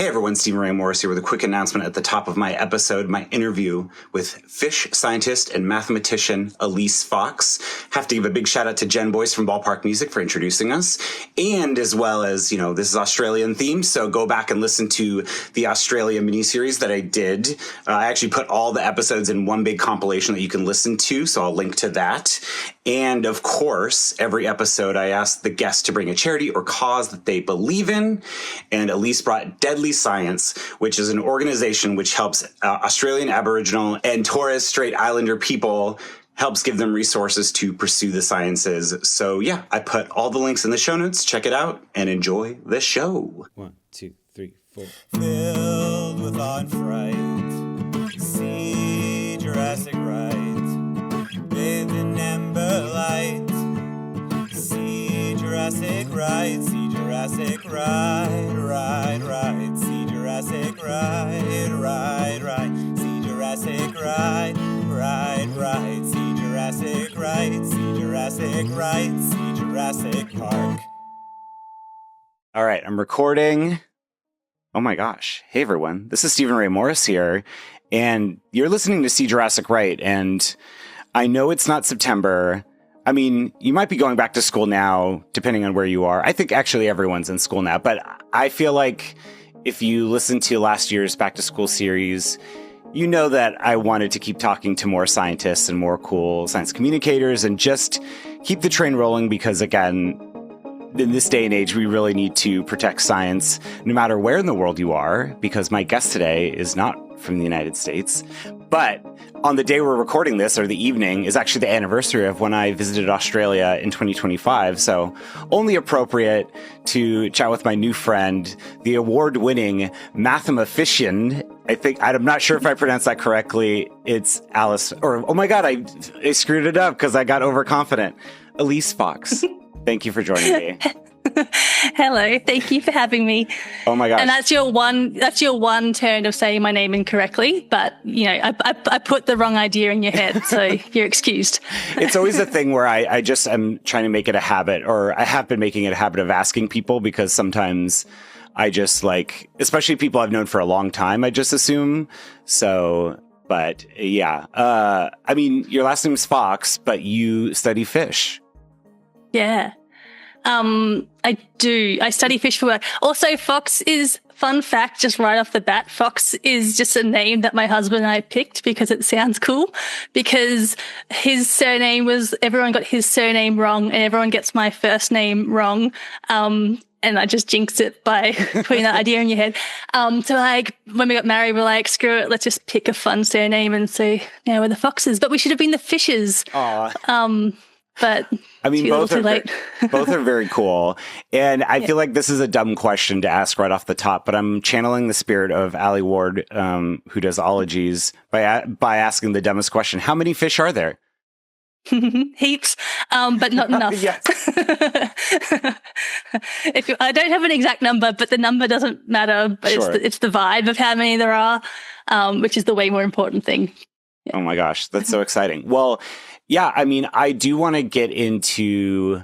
Hey everyone, Stephen Ray Morris here with a quick announcement at the top of my episode, my interview with fish scientist and mathematician Alise Fox. Have to give a big shout out to Jen Boyce from Ballpark Music for introducing us. And as well as, this is Australian themed, so go back and listen to the Australia miniseries that I did. I actually put all the episodes in one big compilation that you can listen to, so I'll link to that. And of course, every episode I ask the guest to bring a charity or cause that they believe in. And Alise brought Deadly Science, which is an organization which helps Australian Aboriginal and Torres Strait Islander people, helps give them resources to pursue the sciences. So yeah, I put all the links in the show notes. Check it out and enjoy the show. 1, 2, 3, 4. Filled with awe and fright, see Jurassic Right, bathed in amber light. See Jurassic Right, see Jurassic Right, right. See Jurassic Right, right. See Jurassic Right, right. See Jurassic Right, see Jurassic Right, see Jurassic Park. All right, I'm recording. Oh my gosh. Hey everyone, this is Stephen Ray Morris here, and you're listening to See Jurassic Right, and I know it's not September. I mean, you might be going back to school now, depending on where you are. I think actually everyone's in school now, but I feel like if you listen to last year's Back to School series, you know that I wanted to keep talking to more scientists and more cool science communicators and just keep the train rolling because, again, in this day and age, we really need to protect science no matter where in the world you are, because my guest today is not from the United States. But on the day we're recording this, or the evening, is actually the anniversary of when I visited Australia in 2025. So only appropriate to chat with my new friend, the award-winning Mathemafishian. I'm not sure if I pronounced that correctly. It's Alice, or oh my God, I screwed it up because I got overconfident. Alise Fox. Thank you for joining me. Hello, thank you for having me. Oh my gosh. And that's your one turn of saying my name incorrectly, but I put the wrong idea in your head, so you're excused. It's always a thing where I just am trying to make it a habit, or I have been making it a habit of asking people, because sometimes I just especially people I've known for a long time, I just assume. So, but yeah, I mean, your last name is Fox, but you study fish. Yeah. I do. I study fish for work. Also, Fox is, fun fact, just right off the bat, Fox is just a name that my husband and I picked because it sounds cool, because his surname everyone got his surname wrong and everyone gets my first name wrong. And I just jinxed it by putting that idea in your head. So when we got married, we're like, screw it, let's just pick a fun surname and say, we're the Foxes. But we should have been the Fishes. Aw. But I mean, both are very cool. And I feel like this is a dumb question to ask right off the top, but I'm channeling the spirit of Alie Ward, who does ologies, by asking the dumbest question. How many fish are there? Heaps, but not enough. I don't have an exact number, but the number doesn't matter. But sure. It's the vibe of how many there are, which is the way more important thing. Yeah. Oh my gosh, that's so exciting. Well, yeah, I mean, I do want to get into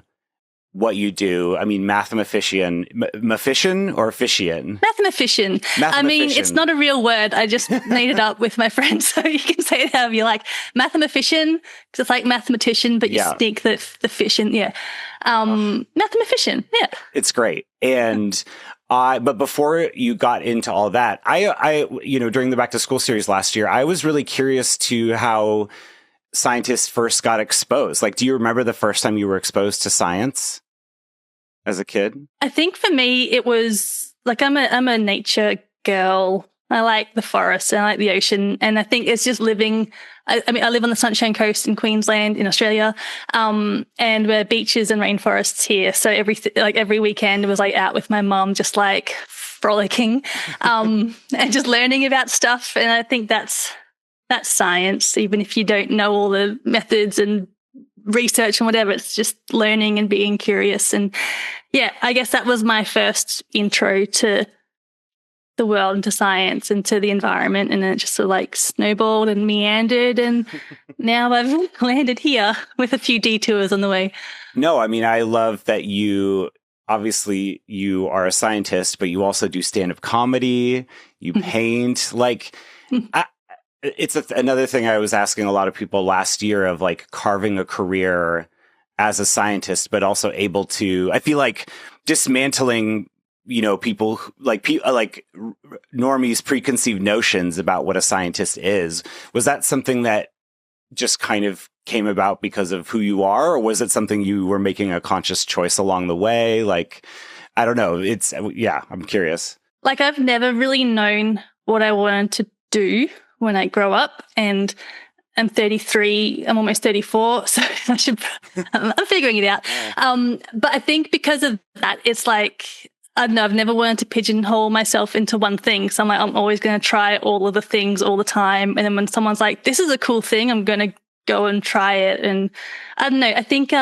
what you do. I mean, Mathemafishian, Mafishian or Fishian? Mathemafishian. I mean, it's not a real word. I just made it up with my friends, so you can say it however you like. Mathemafishian, because it's like mathematician, but you sneak the fish in. Yeah. Mathemafishian. Yeah. It's great. And but before you got into all that, I during the Back to School series last year, I was really curious to how scientists first got exposed. Do you remember the first time you were exposed to science as a kid? I think for me, it was I'm a nature girl. I like the forest and I like the ocean. And I think it's just living. I live on the Sunshine Coast in Queensland in Australia. And we're beaches and rainforests here. So every weekend it was out with my mom, just frolicking, and just learning about stuff. And I think that's science, even if you don't know all the methods and research and whatever. It's just learning and being curious. And yeah, I guess that was my first intro to the world and to science and to the environment. And then it just sort of snowballed and meandered. And now I've landed here with a few detours on the way. No, I mean, I love that you obviously you are a scientist, but you also do stand-up comedy, you paint. Like, it's another thing I was asking a lot of people last year of like carving a career as a scientist, but also able to, I feel like dismantling, people like normies' preconceived notions about what a scientist is. Was that something that just kind of came about because of who you are, or was it something you were making a conscious choice along the way? Like, I don't know. I'm curious. Like, I've never really known what I wanted to do when I grow up, and I'm 33, I'm almost 34, so I'm figuring it out. But I think because of that, it's like, I don't know, I've never wanted to pigeonhole myself into one thing. So I'm always going to try all of the things all the time. And then when someone's like, this is a cool thing, I'm going to go and try it. And I don't know, I think,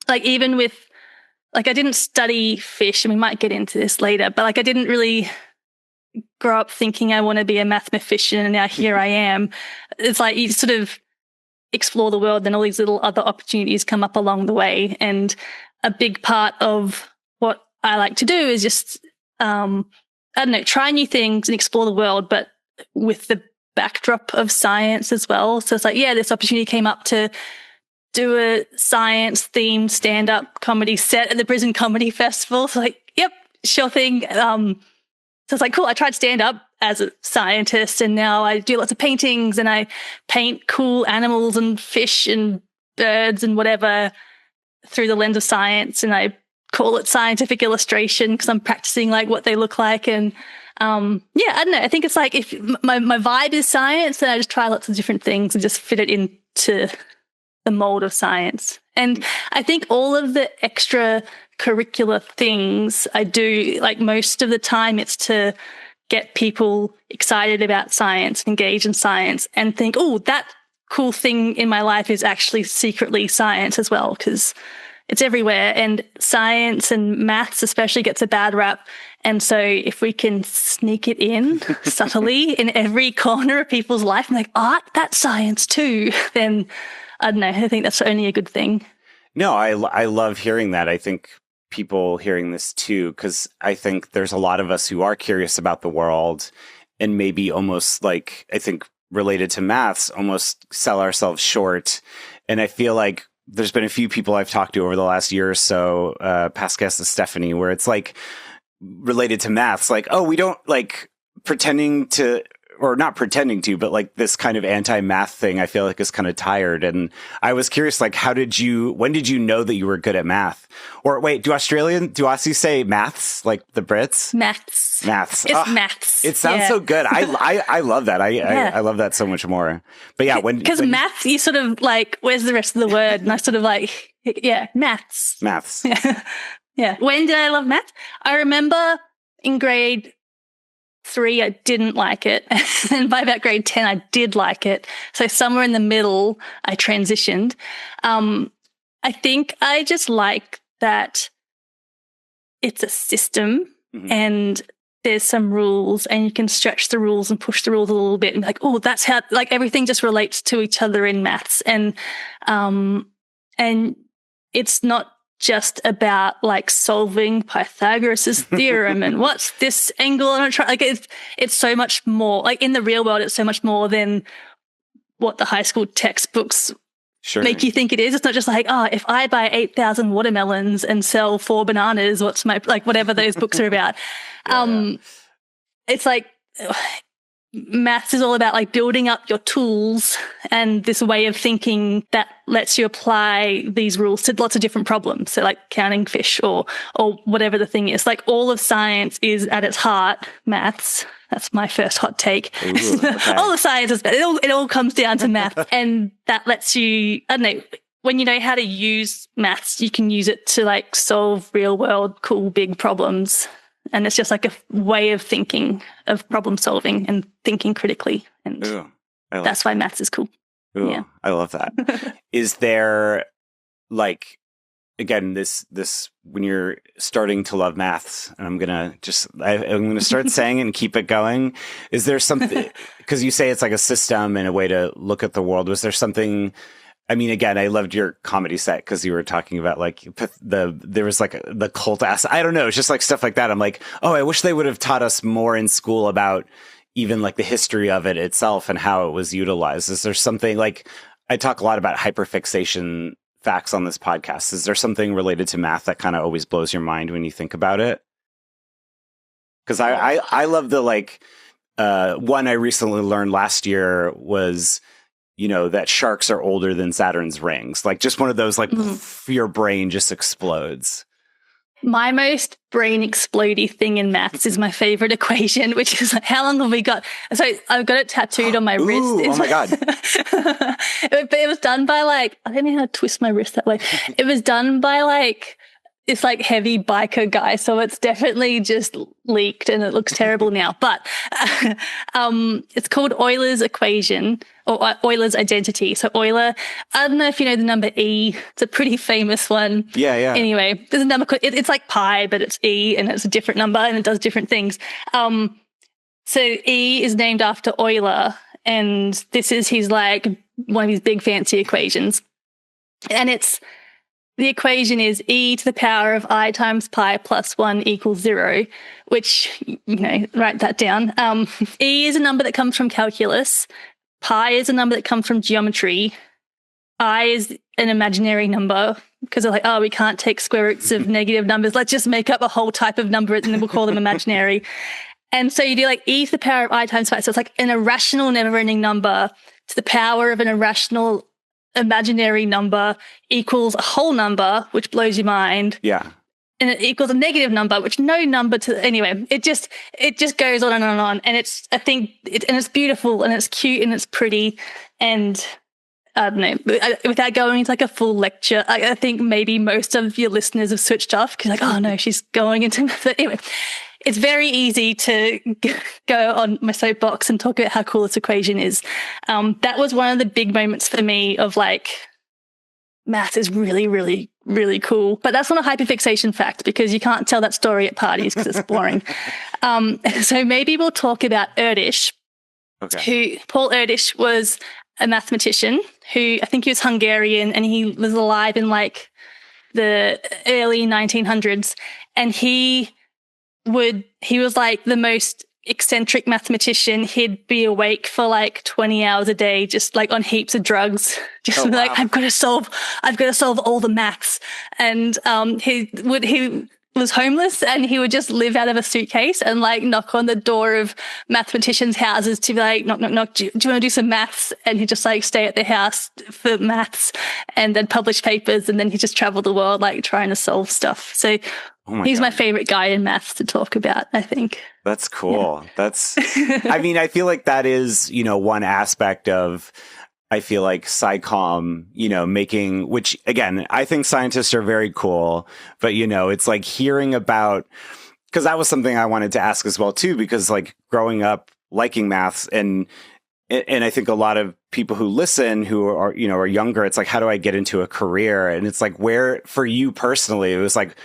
like, even with, like, I didn't study fish, and we might get into this later, but like, I didn't really grow up thinking I want to be a mathematician, and now here I am. It's like you sort of explore the world, and all these little other opportunities come up along the way. And a big part of what I like to do is just, I don't know, try new things and explore the world, but with the backdrop of science as well. So it's like, yeah, this opportunity came up to do a science-themed stand-up comedy set at the Brisbane Comedy Festival. So like, yep, sure thing. So it's like, cool, I tried stand-up as a scientist, and now I do lots of paintings, and I paint cool animals and fish and birds and whatever through the lens of science, and I call it scientific illustration because I'm practicing like what they look like. And I don't know, I think it's like, if my vibe is science, then I just try lots of different things and just fit it into the mold of science. And I think all of the extra curricular things I do, like, most of the time it's to get people excited about science, engage in science, and think, oh, that cool thing in my life is actually secretly science as well, because it's everywhere. And science and maths especially gets a bad rap. And so if we can sneak it in subtly in every corner of people's life, and like, art, that's science too, then I don't know, I think that's only a good thing. No, I love hearing that. I think people hearing this too, because I think there's a lot of us who are curious about the world, and maybe almost, like, I think related to maths, almost sell ourselves short. And I feel like there's been a few people I've talked to over the last year or so, past guest is Stefanie, where it's like related to maths, like, oh, we don't, like, pretending to, or not pretending to, but like this kind of anti-math thing, I feel like is kind of tired. And I was curious, like, when did you know that you were good at math? Or wait, do Aussies say maths, like the Brits? Maths. It's maths. It sounds so good. I love that. I love that so much more. But yeah, because math, you sort of like, where's the rest of the word? And I sort of like, yeah, maths. Yeah. When did I love math? I remember in grade 3, I didn't like it. And by about grade 10, I did like it. So somewhere in the middle, I transitioned. I think I just like that it's a system, and there's some rules, and you can stretch the rules and push the rules a little bit, and be like, oh, that's how, like, everything just relates to each other in maths. And it's not just about like solving Pythagoras' theorem and what's this angle on a like, it's so much more, like, in the real world, it's so much more than what the high school textbooks make you think it is. It's not just like, oh, if I buy 8,000 watermelons and sell 4 bananas, what's my, like, whatever those books are about. It's like, maths is all about like building up your tools and this way of thinking that lets you apply these rules to lots of different problems. So like counting fish or whatever the thing is. Like, all of science is at its heart maths. That's my first hot take. Ooh, okay. All the science is, it all comes down to math, and that lets you, I don't know, when you know how to use maths, you can use it to like solve real world cool big problems. And it's just like a way of thinking, of problem solving and thinking critically. And that's why maths is cool. Ooh, yeah. I love that. Is there, like, again, this when you're starting to love maths, and I'm going to start saying it and keep it going. Is there something, because you say it's like a system and a way to look at the world. Was there something I mean, again, I loved your comedy set because you were talking about like there was like the cult ass. I don't know. It's just like stuff like that. I'm like, oh, I wish they would have taught us more in school about even like the history of it itself and how it was utilized. Is there something like, I talk a lot about hyperfixation facts on this podcast. Is there something related to math that kind of always blows your mind when you think about it? Because I love the like, one I recently learned last year was, you know, that sharks are older than Saturn's rings. Like just one of those, like your brain just explodes. My most brain explodey thing in maths is my favorite equation, which is like, how long have we got? So I've got it tattooed on my wrist. Oh my God. But it was done by like, I don't know how to twist my wrist that way. It was done by like, it's like heavy biker guy. So it's definitely just leaked and it looks terrible now. But it's called Euler's equation or Euler's identity. So Euler, I don't know if you know the number E. It's a pretty famous one. Yeah. Anyway, there's a number, it's like pi, but it's E and it's a different number and it does different things. So E is named after Euler and this is his like one of his big fancy equations. And the equation is e to the power of I times pi plus 1 equals 0, which, you know, write that down. E is a number that comes from calculus. Pi is a number that comes from geometry. I is an imaginary number because they're like, oh, we can't take square roots of negative numbers. Let's just make up a whole type of number and then we'll call them imaginary. And so you do like e to the power of I times pi. So it's like an irrational never-ending number to the power of an irrational imaginary number equals a whole number, which blows your mind. Yeah. And it equals a negative number, which no number to, anyway, it just goes on and on and on. And it's beautiful and it's cute and it's pretty. And I don't know, without going into like a full lecture, I think maybe most of your listeners have switched off because like, oh no, she's going into, but anyway, it's very easy to go on my soapbox and talk about how cool this equation is. That was one of the big moments for me of like, math is really, really, really cool. But that's not a hyperfixation fact because you can't tell that story at parties because it's boring. So maybe we'll talk about Erdős, Paul Erdős was a mathematician who I think he was Hungarian and he was alive in like the early 1900s. And he was like the most eccentric mathematician. He'd be awake for like 20 hours a day, just like on heaps of drugs, just like, I've got to solve all the maths. And he was homeless and he would just live out of a suitcase and like knock on the door of mathematicians' houses to be like, knock, knock, knock, do you want to do some maths? And he'd just like stay at their house for maths and then publish papers. And then he just traveled the world like trying to solve stuff. So he's my favorite guy in maths to talk about, I think. That's cool. Yeah. That's, I mean, I feel like that is, you know, one aspect of, I feel like SciComm, you know, making, which again, I think scientists are very cool, but you know, it's like hearing about, because that was something I wanted to ask as well too, because like growing up liking maths and I think a lot of people who listen who are, you know, are younger, it's like, how do I get into a career? And it's like, where for you personally, it was like,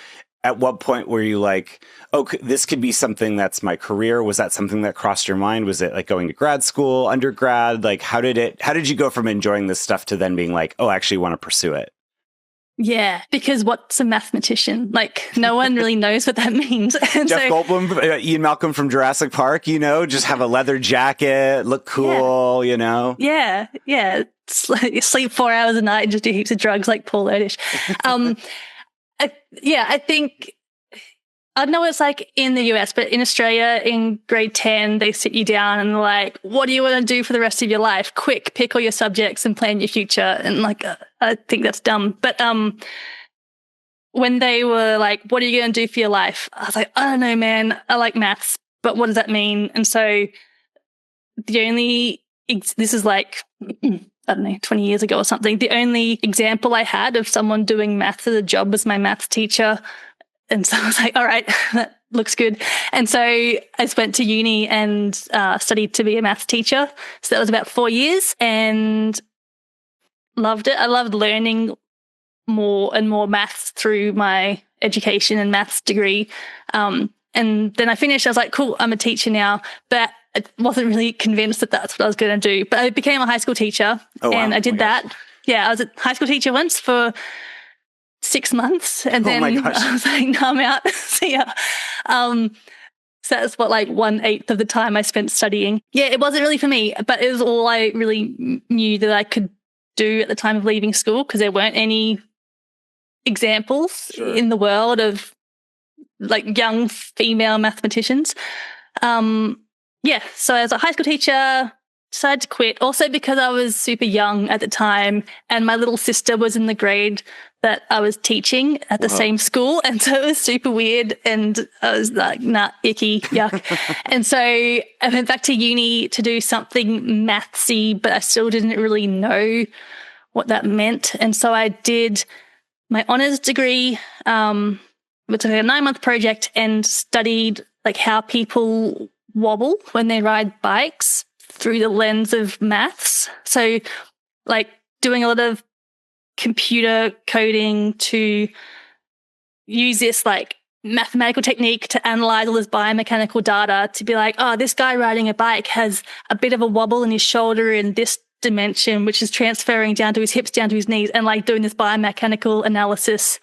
at what point were you like, oh, this could be something that's my career? Was that something that crossed your mind? Was it like going to grad school, undergrad? Like, how did you go from enjoying this stuff to then being like, oh, I actually want to pursue it? Yeah, because what's a mathematician? Like, no one really knows what that means. And Jeff Goldblum, Ian Malcolm from Jurassic Park, you know, just have a leather jacket, look cool, you know? Yeah. Sleep 4 hours a night and just do heaps of drugs like Paul Erdős. I think, I don't know what it's like in the US, but in Australia in grade 10, they sit you down and they're like, what do you want to do for the rest of your life? Quick, pick all your subjects and plan your future. And like, I think that's dumb. But when they were like, what are you going to do for your life? I was like, I don't know, man. I like maths, but what does that mean? And so this is like, I don't know, 20 years ago or something. The only example I had of someone doing maths as a job was my maths teacher. And so I was like, all right, that looks good. And so I just went to uni and studied to be a maths teacher. So that was about 4 years and loved it. I loved learning more and more maths through my education and maths degree. And then I finished. I was like, cool, I'm a teacher now. But I wasn't really convinced that that's what I was going to do. But I became a high school teacher and I did that. Yeah, I was a high school teacher once for 6 months, and then my gosh. I was like, no, I'm out. See ya. So that's what, like 1/8 of the time I spent studying. Yeah, it wasn't really for me, but it was all I really knew that I could do at the time of leaving school, because there weren't any examples in the world of like young female mathematicians. Yeah, so as a high school teacher, decided to quit, also because I was super young at the time, and my little sister was in the grade that I was teaching at the same school, and so it was super weird, and I was like, nah, icky, yuck. And so I went back to uni to do something mathsy, but I still didn't really know what that meant. And so I did my honours degree, which was a 9-month project, and studied like how people wobble when they ride bikes through the lens of maths. So like doing a lot of computer coding to use this like mathematical technique to analyze all this biomechanical data to be like, oh, this guy riding a bike has a bit of a wobble in his shoulder in this dimension, which is transferring down to his hips, down to his knees, and like doing this biomechanical analysis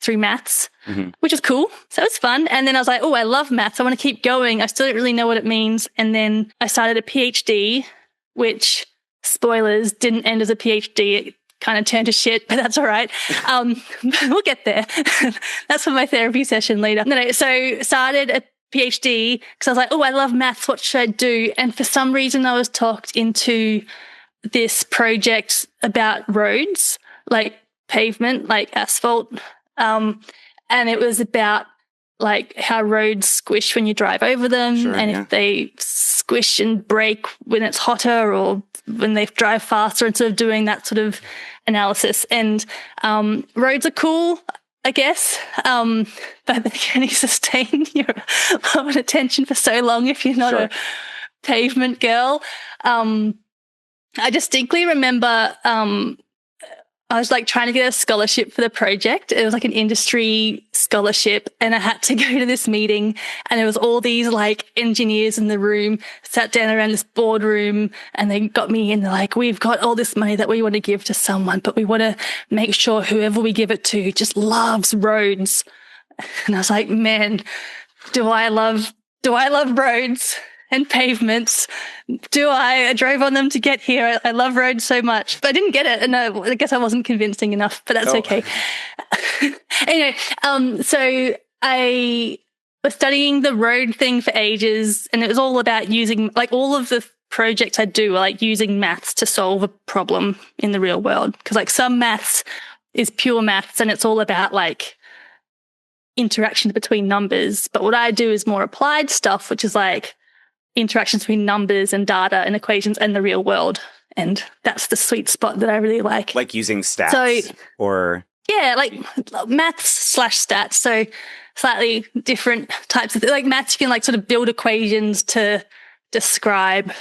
through maths, which is cool. So it's fun. And then I was like, oh, I love maths. I want to keep going. I still don't really know what it means. And then I started a PhD, which, spoilers, didn't end as a PhD. It kind of turned to shit, but that's all right. We'll get there. That's for my therapy session later. No, so started a PhD because I was like, oh, I love maths. What should I do? And for some reason, I was talked into this project about roads, like pavement, like asphalt. And it was about like how roads squish when you drive over them, if they squish and break when it's hotter or when they drive faster, and sort of doing that sort of analysis. And roads are cool, I guess, but they can only sustain your attention for so long if you're not a pavement girl. I distinctly remember I was like trying to get a scholarship for the project. It was like an industry scholarship, and I had to go to this meeting, and there was all these like engineers in the room, sat down around this boardroom, and they got me in. They're like, we've got all this money that we want to give to someone, but we want to make sure whoever we give it to just loves roads. And I was like, man, do I love roads and pavements? I drove on them to get here. I love roads so much, but I didn't get it. And I guess I wasn't convincing enough, but that's okay. Anyway, so I was studying the road thing for ages, and it was all about using, like, all of the projects I do are like using maths to solve a problem in the real world. Because like some maths is pure maths and it's all about like interactions between numbers. But what I do is more applied stuff, which is like interactions between numbers and data and equations and the real world. And that's the sweet spot that I really like. Like using stats or... Yeah, like maths / stats. So slightly different types of... Like maths, you can like sort of build equations to describe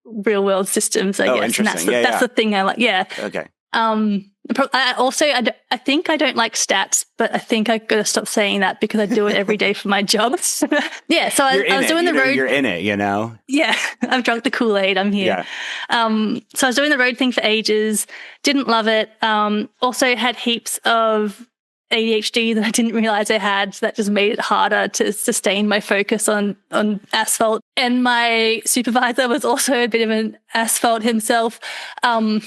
real world systems, I guess. Interesting. And that's the thing I like. Yeah. Okay. I think I don't like stats, but I think I got to stop saying that because I do it every day for my job. Yeah, so I was doing the road. You're in it, you know? Yeah, I've drunk the Kool-Aid. I'm here. Yeah. So I was doing the road thing for ages, didn't love it. Also had heaps of ADHD that I didn't realize I had, so that just made it harder to sustain my focus on asphalt. And my supervisor was also a bit of an asphalt himself. I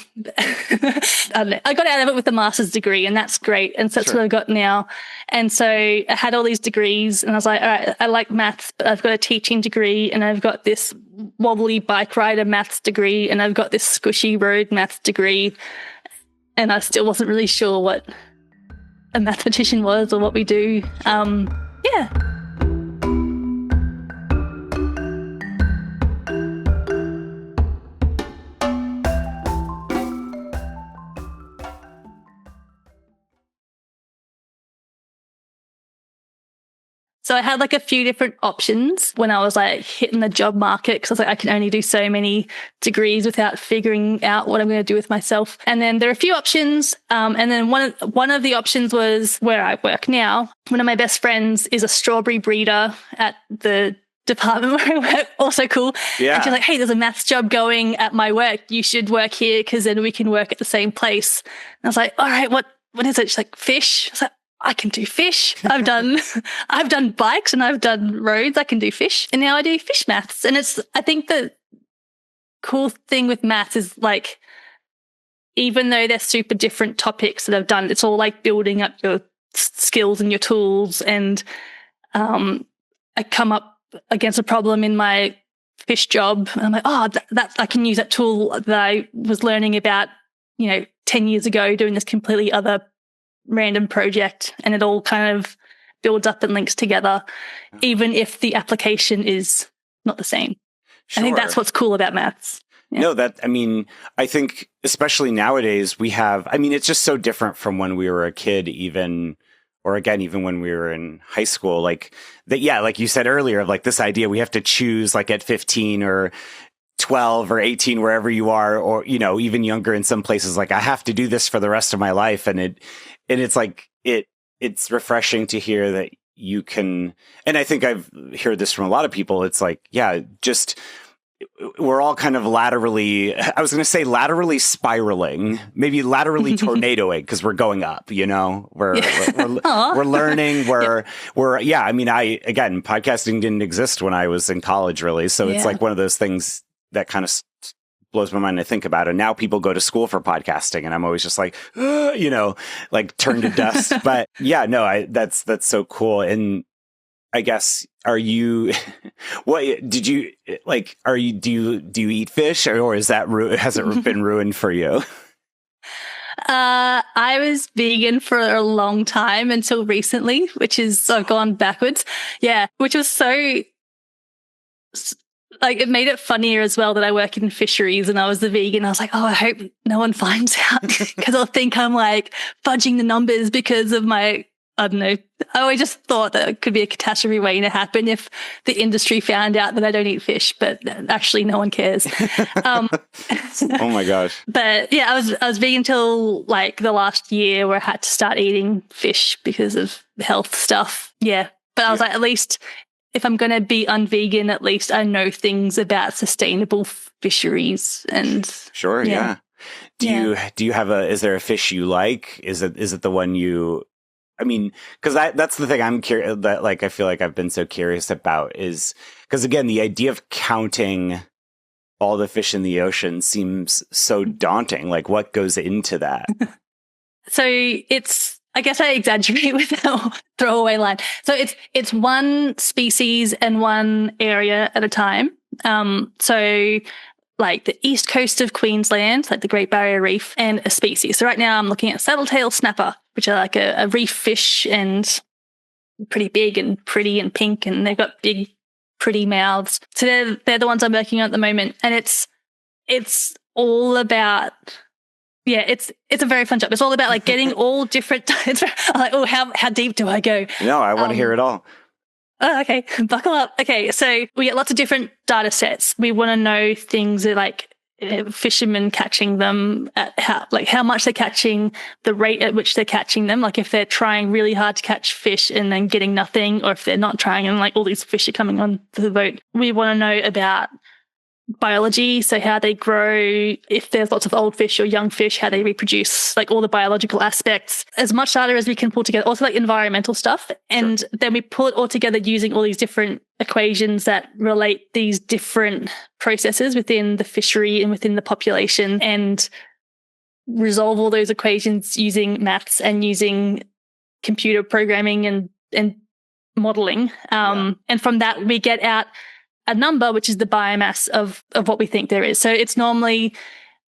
don't know. I got out of it with a master's degree, and that's great. And so that's what I've got now. And so I had all these degrees, and I was like, all right, I like maths, but I've got a teaching degree, and I've got this wobbly bike rider maths degree, and I've got this squishy road maths degree. And I still wasn't really sure what a mathematician was or what we do. Yeah. So I had like a few different options when I was like hitting the job market, because I was like, I can only do so many degrees without figuring out what I'm going to do with myself. And then there are a few options. And then one of the options was where I work now. One of my best friends is a strawberry breeder at the department where I work, also cool. Yeah. And she's like, hey, there's a maths job going at my work. You should work here because then we can work at the same place. And I was like, all right, what is it? She's like, fish. I was like, I can do fish. I've done bikes and I've done roads. I can do fish. And now I do fish maths. And I think the cool thing with maths is like, even though they're super different topics that I've done, it's all like building up your skills and your tools. And I come up against a problem in my fish job. And I'm like, oh, that I can use that tool that I was learning about, 10 years ago doing this completely other random project, and it all kind of builds up and links together, even if the application is not the same. Sure. I think that's what's cool about maths. Yeah. No, I think especially nowadays it's just so different from when we were a kid, even when we were in high school, like that. Yeah. Like you said earlier, of like this idea, we have to choose like at 15 or 12 or 18, wherever you are, or, even younger in some places, like I have to do this for the rest of my life. And it's like, it's refreshing to hear that you can, and I think I've heard this from a lot of people. It's like, yeah, just, we're all kind of laterally spiraling, maybe laterally tornadoing, because we're going up, we're learning, podcasting didn't exist when I was in college, really. So it's like one of those things that kind of blows my mind to think about. And now people go to school for podcasting, and I'm always just like, like turn to dust. But yeah, no, that's so cool. And I guess, do you eat fish, or has it been ruined for you? I was vegan for a long time until recently, I've gone backwards. Yeah. Which was so, like, it made it funnier as well that I work in fisheries and I was the vegan. I was like, oh, I hope no one finds out because I'll think I'm like fudging the numbers because of my, I don't know. I just thought that it could be a catastrophe waiting to happen if the industry found out that I don't eat fish, but actually no one cares. Oh my gosh. But yeah, I was vegan until like the last year where I had to start eating fish because of health stuff. Yeah. But I was like, at least if I'm going to be unvegan, at least I know things about sustainable fisheries. And sure. Yeah. Do you have is there a fish you like? Is it the one you, because that's the thing I'm curious that, like, I feel like I've been so curious about is because, again, the idea of counting all the fish in the ocean seems so daunting. Like, what goes into that? So I guess I exaggerate with that throwaway line. So it's one species and one area at a time. So like the east coast of Queensland, like the Great Barrier Reef, and a species. So right now I'm looking at saddle-tail snapper, which are like a reef fish and pretty big and pretty and pink, and they've got big, pretty mouths. So they're the ones I'm working on at the moment. And it's all about, it's a very fun job. It's all about like getting all different, I'm like, oh, how deep do I go? No, I want to hear it all. Oh, okay. Buckle up. Okay. So we get lots of different data sets. We want to know things like fishermen catching them, at how much they're catching, the rate at which they're catching them. Like if they're trying really hard to catch fish and then getting nothing, or if they're not trying and like all these fish are coming on to the boat. We want to know about biology, so how they grow, if there's lots of old fish or young fish, how they reproduce, like all the biological aspects, as much data as we can pull together, also like environmental stuff. And sure. Then we pull it all together using all these different equations that relate these different processes within the fishery and within the population, and resolve all those equations using maths and using computer programming and modeling. And from that, we get out a number, which is the biomass of what we think there is. So it's normally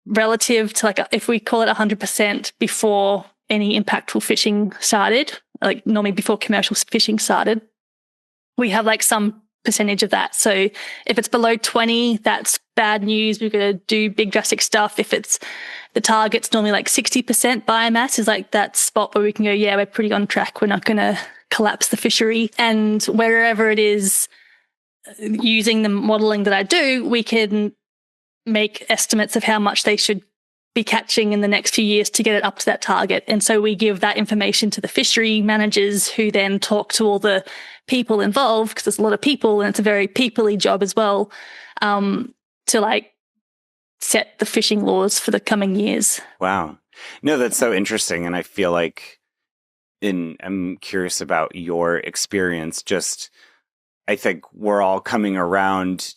relative to like, if we call it 100% before any impactful fishing started, like normally before commercial fishing started, we have like some percentage of that. So if it's below 20, that's bad news. We're going to do big drastic stuff. If it's the target's normally like 60% biomass is like that spot where we can go, yeah, we're pretty on track. We're not going to collapse the fishery. And wherever it is, using the modeling that I do, we can make estimates of how much they should be catching in the next few years to get it up to that target. And so we give that information to the fishery managers, who then talk to all the people involved, because there's a lot of people and it's a very people-y job as well, to like set the fishing laws for the coming years. Wow. No, that's so interesting. And I feel like I'm curious about your experience. Just, I think we're all coming around,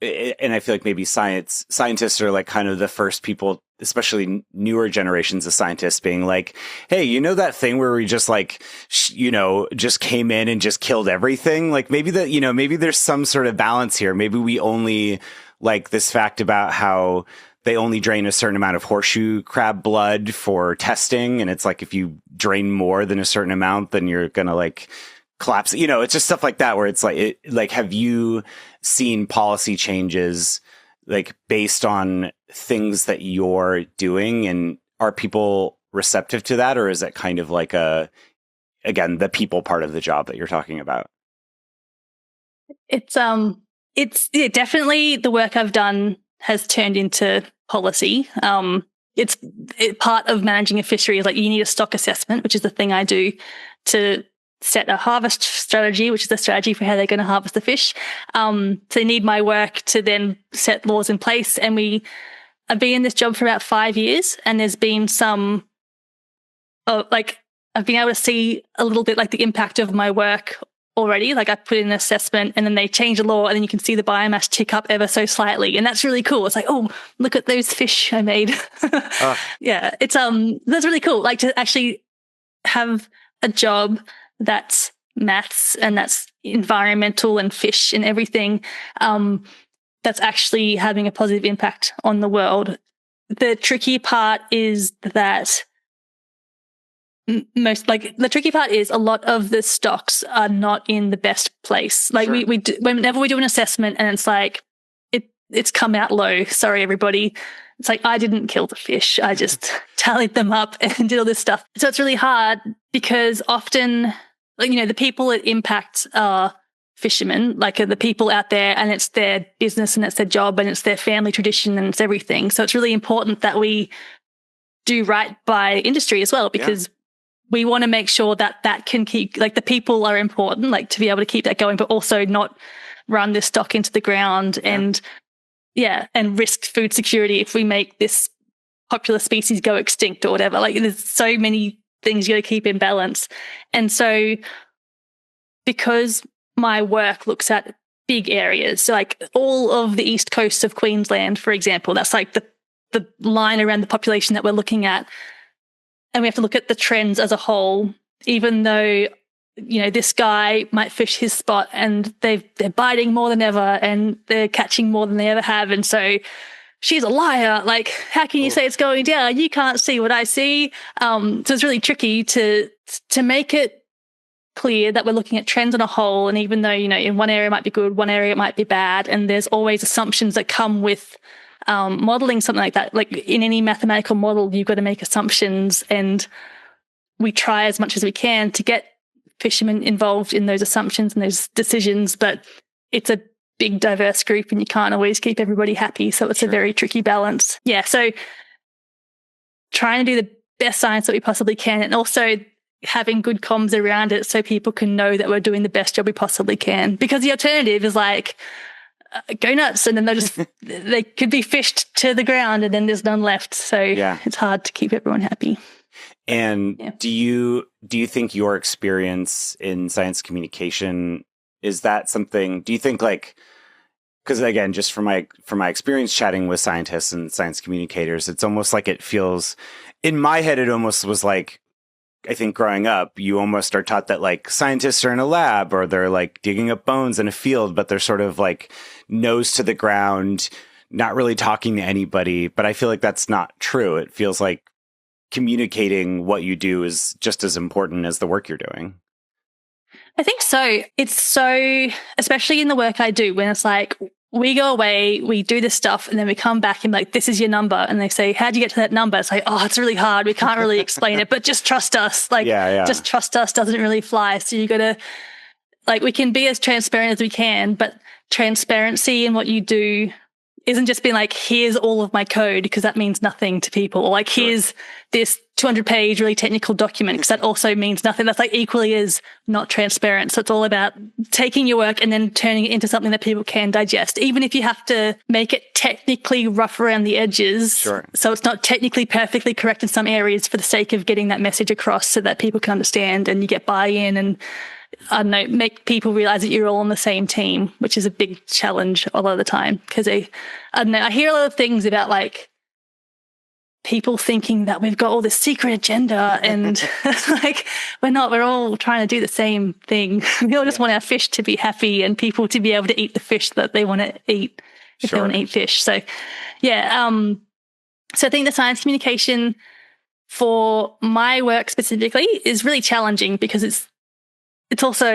and I feel like maybe scientists are like kind of the first people, especially newer generations of scientists, being like, hey, you know that thing where we just like, just came in and just killed everything? Like maybe maybe there's some sort of balance here. Maybe we only like this fact about how they only drain a certain amount of horseshoe crab blood for testing. And it's like, if you drain more than a certain amount, then you're going to like collapse. It's just stuff like that, where it's like, have you seen policy changes like based on things that you're doing, and are people receptive to that? Or is it kind of like again, the people part of the job that you're talking about? It's definitely the work I've done has turned into policy. It's part of managing a fishery is like you need a stock assessment, which is the thing I do to set a harvest strategy, which is the strategy for how they're going to harvest the fish. So they need my work to then set laws in place. And I've been in this job for about 5 years, and there's been some, I've been able to see a little bit like the impact of my work already. Like I put in an assessment and then they change the law, and then you can see the biomass tick up ever so slightly. And that's really cool. It's like, oh, look at those fish I made. Yeah. It's, that's really cool. Like to actually have a job that's maths and that's environmental and fish and everything, that's actually having a positive impact on the world. The tricky part is that the tricky part is a lot of the stocks are not in the best place. Like sure. Whenever we do an assessment and it's like, it's come out low. Sorry, everybody. It's like, I didn't kill the fish. I just tallied them up and did all this stuff. So it's really hard because often, the people it impacts are fishermen, like the people out there, and it's their business and it's their job and it's their family tradition and it's everything. So it's really important that we do right by industry as well, because we want to make sure that can keep, like the people are important, like to be able to keep that going, but also not run this stock into the ground and risk food security if we make this popular species go extinct or whatever. Like there's so many things you got to keep in balance. And so because my work looks at big areas, so like all of the east coast of Queensland, for example, that's like the line around the population that we're looking at. And we have to look at the trends as a whole, even though, this guy might fish his spot and they're biting more than ever and they're catching more than they ever have. And so she's a liar. Like, how can you say it's going down? You can't see what I see. So it's really tricky to make it clear that we're looking at trends on a whole. And even though, in one area it might be good, one area it might be bad. And there's always assumptions that come with modeling something like that. Like in any mathematical model, you've got to make assumptions, and we try as much as we can to get fishermen involved in those assumptions and those decisions, but it's a big diverse group and you can't always keep everybody happy. So it's a very tricky balance. Yeah. So trying to do the best science that we possibly can, and also having good comms around it so people can know that we're doing the best job we possibly can, because the alternative is like, go nuts, and then they could be fished to the ground and then there's none left. So it's hard to keep everyone happy. And do you think your experience in science communication, is that something, do you think like, because again, just from my experience chatting with scientists and science communicators, it's almost like it feels, in my head, it almost was like, I think growing up, you almost are taught that like scientists are in a lab or they're like digging up bones in a field, but they're sort of like nose to the ground, not really talking to anybody. But I feel like that's not true. It feels like communicating what you do is just as important as the work you're doing. I think so. It's so, especially in the work I do, when it's like, we go away, we do this stuff, and then we come back and like, this is your number. And they say, how'd you get to that number? It's like, oh, it's really hard. We can't really explain it, but just trust us. Like, just trust us doesn't really fly. So you got to, like, we can be as transparent as we can, but transparency in what you do isn't just being like, here's all of my code, because that means nothing to people. Or like, here's this 200-page really technical document, because that also means nothing. That's like equally as not transparent. So it's all about taking your work and then turning it into something that people can digest, even if you have to make it technically rough around the edges. Sure. So it's not technically perfectly correct in some areas for the sake of getting that message across so that people can understand and you get buy-in and, I don't know, make people realize that you're all on the same team, which is a big challenge a lot of the time. Because I don't know, I hear a lot of things about like people thinking that we've got all this secret agenda and like we're not, we're all trying to do the same thing. We all just want our fish to be happy and people to be able to eat the fish that they want to eat if they want to eat fish. So yeah, so I think the science communication for my work specifically is really challenging because it's also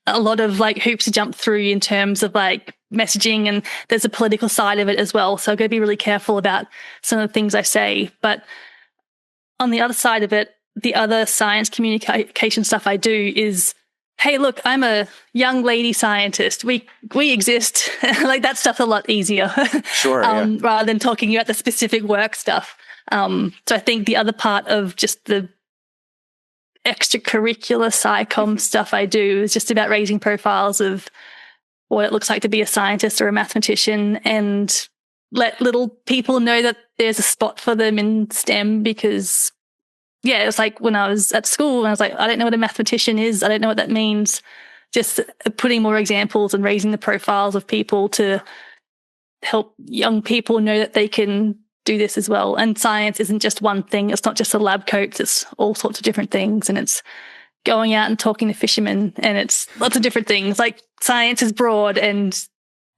a lot of like hoops to jump through in terms of like messaging, and there's a political side of it as well. So I've got to be really careful about some of the things I say. But on the other side of it, the other science communication stuff I do is, hey, look, I'm a young lady scientist. We exist. Like that stuff's a lot easier. Sure. Rather than talking about the specific work stuff. So I think the other part of just the extracurricular SciComm stuff I do is just about raising profiles of what it looks like to be a scientist or a mathematician and let little people know that there's a spot for them in STEM because, yeah, it's like when I was at school and I was like, I don't know what a mathematician is. I don't know what that means. Just putting more examples and raising the profiles of people to help young people know that they can do this as well. And science isn't just one thing. It's not just the lab coats. It's all sorts of different things. And it's going out and talking to fishermen and it's lots of different things. Like science is broad and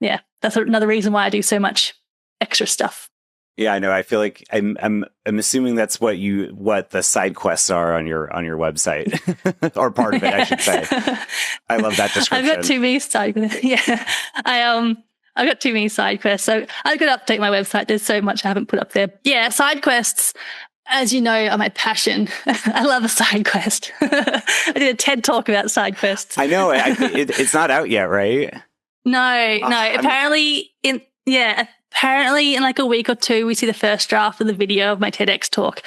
yeah, that's another reason why I do so much extra stuff. Yeah, I know. I feel like I'm assuming that's what the side quests are on your website or part of it, I should say. I love that description. I've got too many side quests. Yeah. I've got too many side quests. So I've got to update my website. There's so much I haven't put up there. Yeah, side quests, as you know, are my passion. I love a side quest. I did a TED talk about side quests. I know. It's not out yet, right? No. Apparently in like a week or two, we see the first draft of the video of my TEDx talk.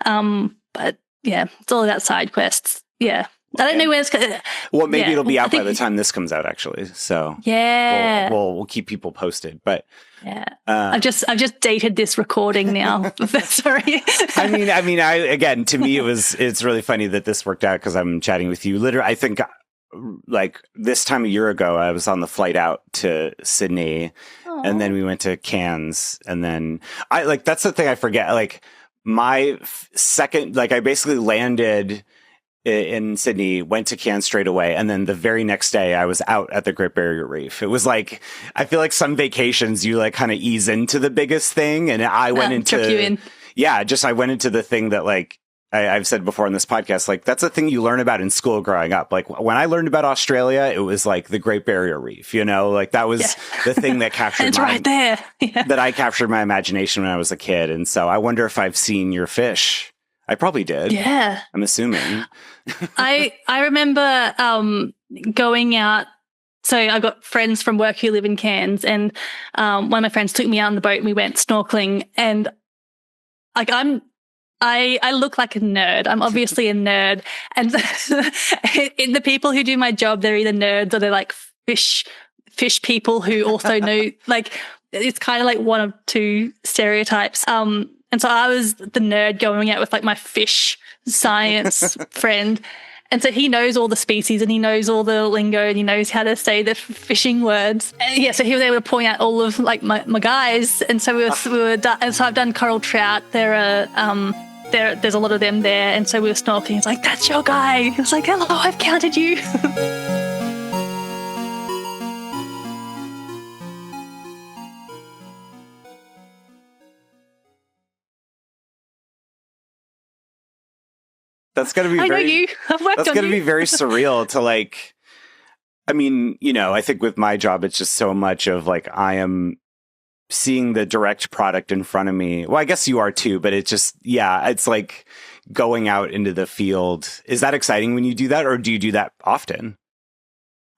But yeah, it's all about side quests. Yeah. I don't know where it's going. Well, maybe it'll be out by the time this comes out, actually. So yeah, we'll keep people posted. But yeah, I've just dated this recording now. Sorry. I mean, again, to me, it's really funny that this worked out because I'm chatting with you. Literally, I think like this time a year ago, I was on the flight out to Sydney, and then we went to Cairns, and then that's the thing I forget. Like my second, I basically landed in Sydney, went to Cairns straight away. And then the very next day I was out at the Great Barrier Reef. It was like, I feel like some vacations you like kind of ease into the biggest thing. And I went I went into the thing that like, I've said before on this podcast, like that's a thing you learn about in school growing up. Like when I learned about Australia, it was like the Great Barrier Reef, like that was the thing that captured it's right there. Yeah. That I captured my imagination when I was a kid. And so I wonder if I've seen your fish. I probably did. Yeah. I'm assuming. I remember going out. So I've got friends from work who live in Cairns, and one of my friends took me out on the boat and we went snorkeling, and like I look like a nerd. I'm obviously a nerd. And the people who do my job, they're either nerds or they're like fish people who also know, like it's kind of like one of two stereotypes. And so I was the nerd going out with like my fish science friend. And so he knows all the species and he knows all the lingo and he knows how to say the fishing words. And yeah, so he was able to point out all of like my guys. And so and so I've done coral trout. There's a lot of them there. And so we were snorkeling. It's like, that's your guy. It's like, hello, I've counted you. That's going to be be very surreal to like, I mean, I think with my job, it's just so much of like, I am seeing the direct product in front of me. Well, I guess you are too, but it's just, it's like going out into the field. Is that exciting when you do that or do you do that often?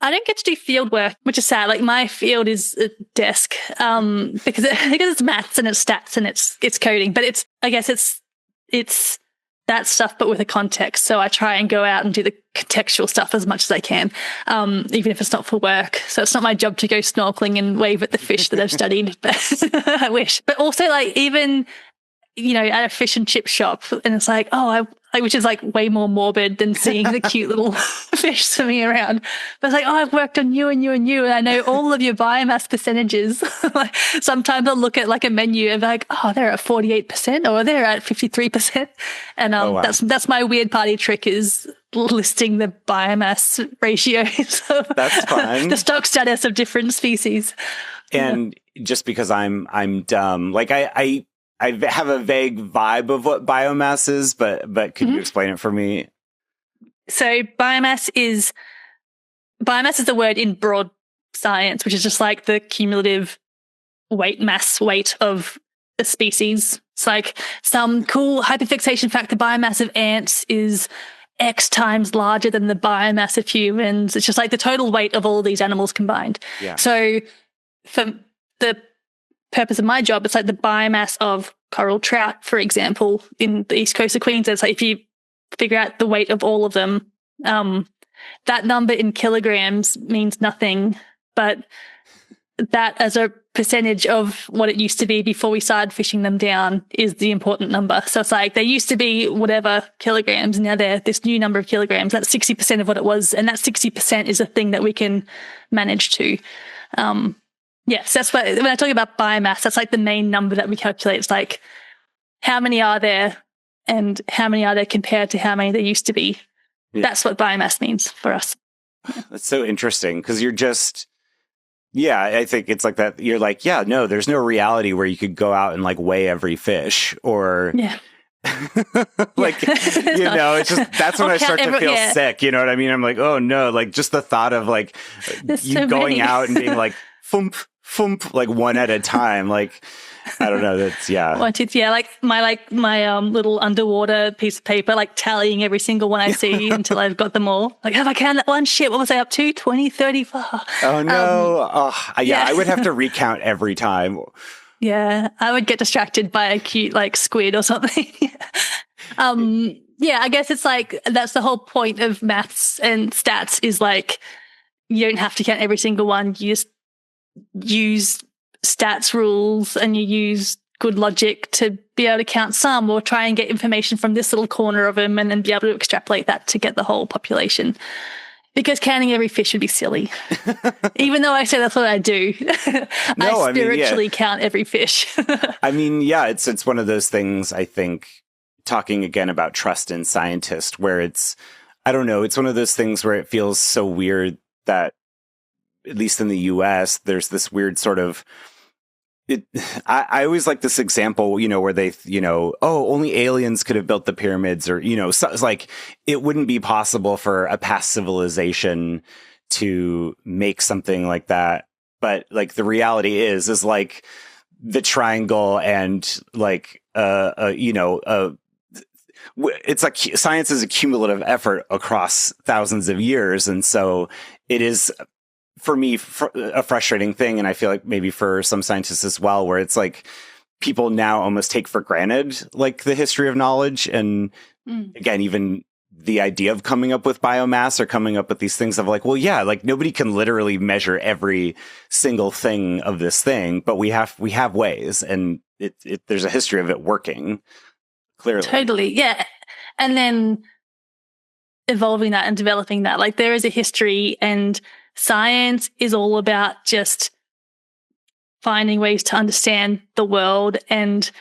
I don't get to do field work, which is sad. Like my field is a desk, because it's maths and it's stats and it's coding, but I guess it's that stuff, but with a context. So I try and go out and do the contextual stuff as much as I can, even if it's not for work. So it's not my job to go snorkeling and wave at the fish that I've studied, but I wish. But also like even, at a fish and chip shop, and it's like, which is like way more morbid than seeing the cute little fish swimming around. But it's like, I've worked on you and you and you, and I know all of your biomass percentages. Like sometimes I'll look at like a menu and be like, they're at 48% or they're at 53%. And wow. that's my weird party trick, is listing the biomass ratios of that's fun. The stock status of different species. And just because I'm dumb, like I have a vague vibe of what biomass is, but could you explain it for me? So biomass is the word in broad science, which is just like the cumulative mass weight of a species. It's like some cool hyperfixation factor biomass of ants is X times larger than the biomass of humans. It's just like the total weight of all these animals combined. Yeah. So for the purpose of my job, it's like the biomass of coral trout, for example, in the east coast of Queensland. It's like if you figure out the weight of all of them, that number in kilograms means nothing, but that as a percentage of what it used to be before we started fishing them down is the important number. So it's like they used to be whatever kilograms, and now they're this new number of kilograms. That's 60% of what it was, and that 60% is a thing that we can manage to. Yes, that's what, when I talk about biomass, that's like the main number that we calculate. It's like how many are there and how many are there compared to how many there used to be. Yeah. That's what biomass means for us. That's so interesting, because you're just, I think it's like that. You're like, no, there's no reality where you could go out and like weigh every fish or... Yeah. It's just, that's when I start to feel sick. You know what I mean? I'm like, oh no, like just the thought of like you going out and being like, thump, thump, like one at a time. Like, I don't know. That's, like my little underwater piece of paper, like tallying every single one I see until I've got them all. Like, have I counted that one? Shit, what was I up to? 20, 30? Oh no. I would have to recount every time. Yeah, I would get distracted by a cute like squid or something. I guess it's like that's the whole point of maths and stats, is like you don't have to count every single one. You just use stats rules and you use good logic to be able to count some, or try and get information from this little corner of them and then be able to extrapolate that to get the whole population. Because counting every fish would be silly. Even though I say that's what I do. I spiritually count every fish. It's one of those things, I think, talking again about trust in scientists, where it's, I don't know, it's one of those things where it feels so weird that, at least in the US, there's this weird sort of, I always like this example, where they, only aliens could have built the pyramids, or, so it's like it wouldn't be possible for a past civilization to make something like that. But like the reality is like the triangle and like, it's like science is a cumulative effort across thousands of years. And so it is, for me, a frustrating thing. And I feel like maybe for some scientists as well, where it's like people now almost take for granted like the history of knowledge. And again, even the idea of coming up with biomass or coming up with these things of like, well, yeah, like nobody can literally measure every single thing of this thing, but we have ways, and there's a history of it working clearly. Totally. Yeah. And then evolving that and developing that, like there is a history, and science is all about just finding ways to understand the world and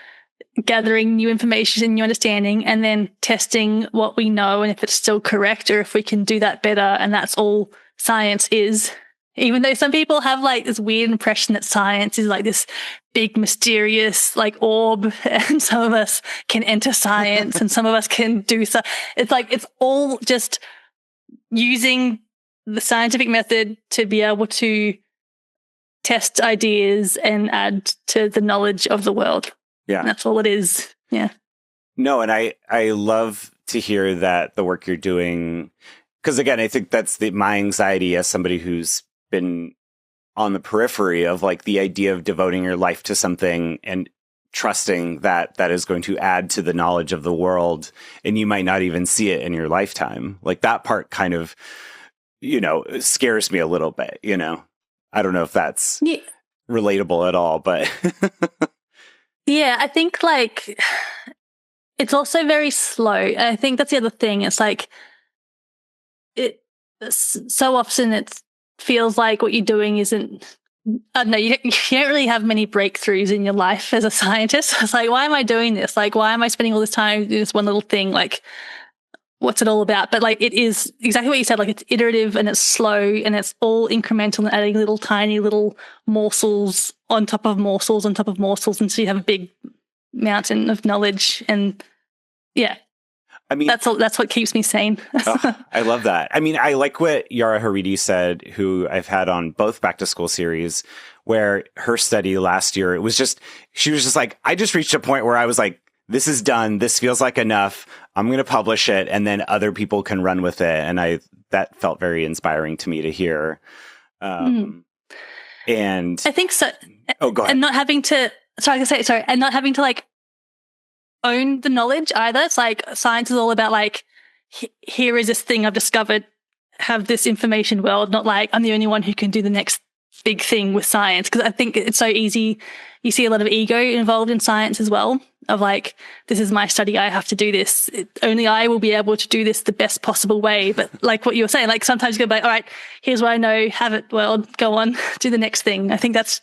gathering new information and new understanding, and then testing what we know and if it's still correct or if we can do that better. And that's all science is. Even though some people have like this weird impression that science is like this big mysterious like orb, and some of us can enter science and some of us can do so. It's like it's all just using the scientific method to be able to test ideas and add to the knowledge of the world. Yeah. And that's all it is. Yeah. No, and I love to hear that the work you're doing because again, I think that's my anxiety as somebody who's been on the periphery of like the idea of devoting your life to something and trusting that that is going to add to the knowledge of the world, and you might not even see it in your lifetime. Like that part kind of, scares me a little bit, I don't know if that's relatable at all, but yeah, I think like it's also very slow. I think that's the other thing. It's like so often it feels like what you're doing isn't. No, you don't really have many breakthroughs in your life as a scientist. It's like, why am I doing this? Like, why am I spending all this time doing this one little thing? Like, what's it all about? But like, it is exactly what you said. Like, it's iterative and it's slow and it's all incremental and adding little tiny little morsels on top of morsels on top of morsels until you have a big mountain of knowledge. And yeah. I mean, that's what keeps me sane. Oh, I love that. I mean, I like what Yara Haridi said, who I've had on both Back to School series, where her study last year, she was just like, I just reached a point where I was like, this is done. This feels like enough. I'm going to publish it, and then other people can run with it. And that felt very inspiring to me to hear. And I think so. Oh, go ahead. And not having to, and not having to like own the knowledge either. It's like science is all about like, here is this thing I've discovered, have this information world, not like I'm the only one who can do the next big thing with science. Because I think it's so easy. You see a lot of ego involved in science as well, of like, this is my study, I have to do this. Only I will be able to do this the best possible way. But like what you were saying, like sometimes you go like, all right, here's what I know, have it world, go on, do the next thing. I think that's,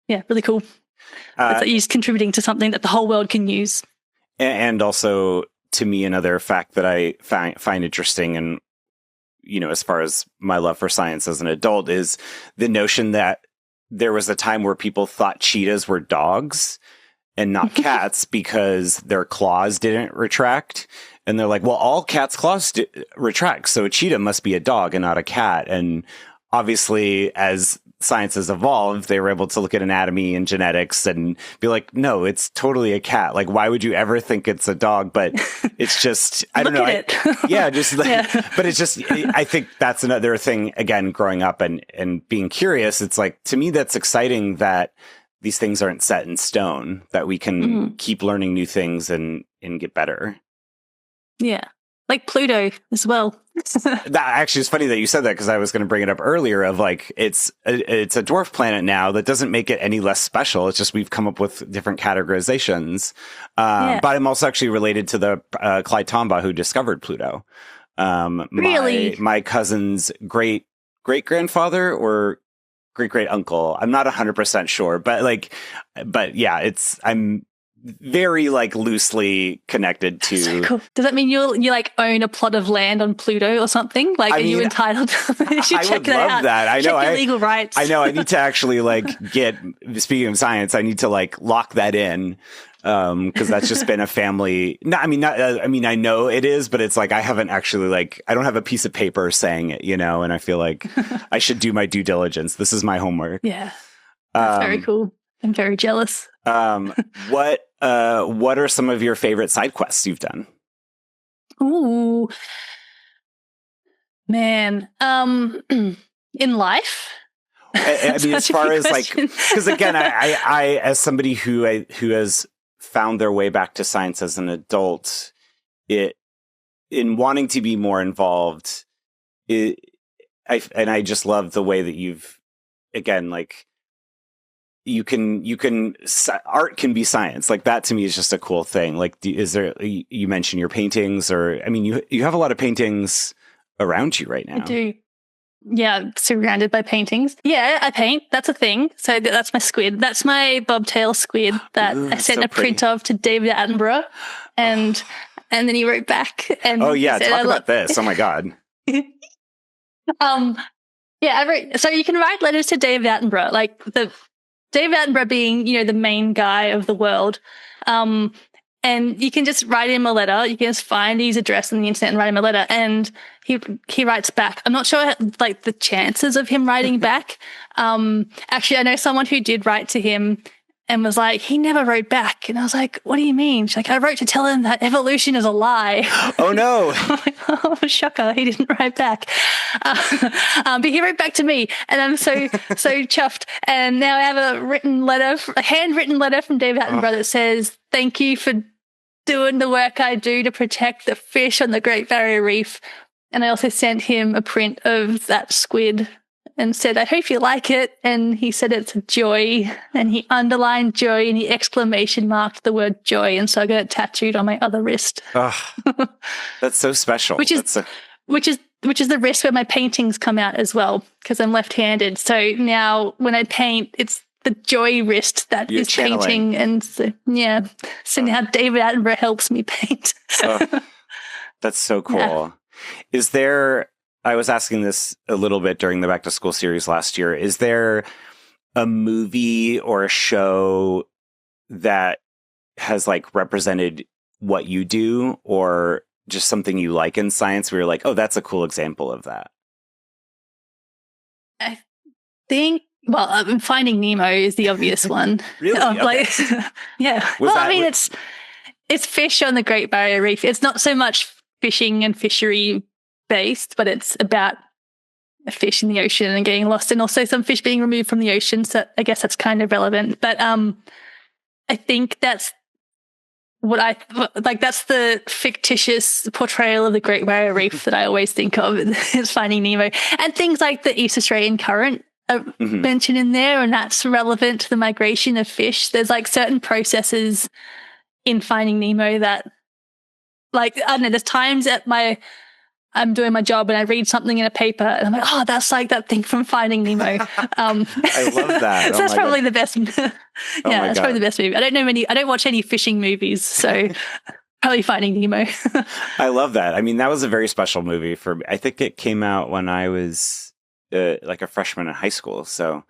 really cool. It's like you're just contributing to something that the whole world can use. And also, to me, another fact that I find interesting, and as far as my love for science as an adult, is the notion that there was a time where people thought cheetahs were dogs and not cats because their claws didn't retract. And they're like, well, all cats' claws retract, so a cheetah must be a dog and not a cat. And obviously, as science has evolved, they were able to look at anatomy and genetics and be like, no, it's totally a cat. Like, why would you ever think it's a dog? But it's just, I don't know. But it's just, I think that's another thing, again, growing up and being curious. It's like, to me, that's exciting that these things aren't set in stone, that we can keep learning new things and get better. Yeah. Like Pluto as well. That actually is funny that you said that, because I was going to bring it up earlier of like, it's a dwarf planet now. That doesn't make it any less special. It's just we've come up with different categorizations. But I'm also actually related to the Clyde Tombaugh who discovered Pluto. Really? My cousin's great grandfather or great uncle. I'm not 100% sure, but yeah, I'm very like loosely connected to. So cool. Does that mean you like own a plot of land on Pluto or something? Like, are you entitled? You should check that out. That. I know. Check your legal rights. I know. I need to actually speaking of science, I need to like lock that in. Because that's just been a family. I know it is, but it's like I haven't actually I don't have a piece of paper saying it, and I feel like I should do my due diligence. This is my homework. Yeah, that's very cool. I'm very jealous. What are some of your favorite side quests you've done? Ooh, man. In life. I mean, as far as because again, I as somebody who has found their way back to science as an adult, in wanting to be more involved, I just love the way that you've, again, art can be science. Like that to me is just a cool thing. Like, you mentioned your paintings, or, I mean, you have a lot of paintings around you right now. I do. Yeah, surrounded by paintings. Yeah, I paint. That's a thing. So that's my squid. That's my bobtail squid that I sent a print of to David Attenborough, and then he wrote back. And talk about this. Oh my god. I wrote. So you can write letters to David Attenborough, like David Attenborough being, the main guy of the world. And you can just write him a letter. You can just find his address on the internet and write him a letter, and he writes back. I'm not sure the chances of him writing back. Actually, I know someone who did write to him, and was like, he never wrote back. And I was like, what do you mean? She's like, I wrote to tell him that evolution is a lie. Oh, no. I'm like, oh, shocker. He didn't write back. But he wrote back to me, and I'm so chuffed. And now I have a handwritten letter from David Attenborough that says, thank you for doing the work I do to protect the fish on the Great Barrier Reef. And I also sent him a print of that squid and said, I hope you like it. And he said it's a joy. And he underlined joy and he exclamation marked the word joy. And so I got it tattooed on my other wrist. Oh, that's so special. Which is the wrist where my paintings come out as well, because I'm left-handed. So now when I paint, it's the joy wrist that You're is channeling. painting. And so, yeah. So now David Attenborough helps me paint. That's so cool. Yeah. Is there, I was asking this a little bit during the Back to School series last year, is there a movie or a show that has like represented what you do, or just something you like in science where you're like, oh, that's a cool example of that? I think, well, Finding Nemo is the obvious one. Really? Okay. Yeah. It's fish on the Great Barrier Reef. It's not so much fishing and fishery based, but it's about a fish in the ocean and getting lost, and also some fish being removed from the ocean. So I guess that's kind of relevant. But I think that's that's the fictitious portrayal of the Great Barrier Reef that I always think of is Finding Nemo. And things like the East Australian current are mentioned in there, and that's relevant to the migration of fish. There's like certain processes in Finding Nemo that, like, I don't know, there's times I'm doing my job and I read something in a paper and I'm like, oh, that's like that thing from Finding Nemo. I love that. So that's probably the best. That's probably the best movie. I don't watch any fishing movies, so probably Finding Nemo. I love that. I mean, that was a very special movie for me. I think it came out when I was like a freshman in high school. So